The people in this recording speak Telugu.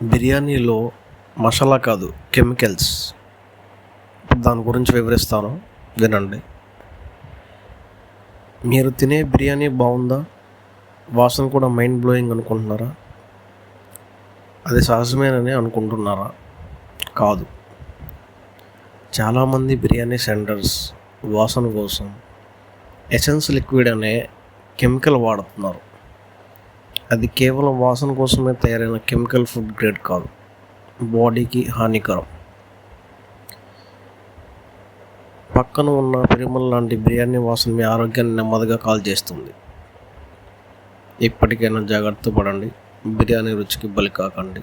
బిర్యానీలో మసాలా కాదు, కెమికల్స్. దాని గురించి వివరిస్తాను, వినండి. మీరు తినే బిర్యానీ బాగుందా, వాసన కూడా మైండ్ బ్లోయింగ్ అనుకుంటున్నారా? అది సహజమేనని అనుకుంటున్నారా? కాదు. చాలామంది బిర్యానీ సెంటర్స్ వాసన కోసం ఎసెన్స్ లిక్విడ్ అనే కెమికల్ వాడుతున్నారు. అది కేవలం వాసన కోసమే తయారైన కెమికల్, ఫుడ్ గ్రేడ్ కాదు, బాడీకి హానికరం. పక్కన ఉన్న పెరుమల్ లాంటి బిర్యానీ వాసన మీ ఆరోగ్యాన్ని నెమ్మదిగా కాల్ చేస్తుంది. ఇప్పటికైనా జాగ్రత్త పడండి, బిర్యానీ రుచికి బలి కాకండి.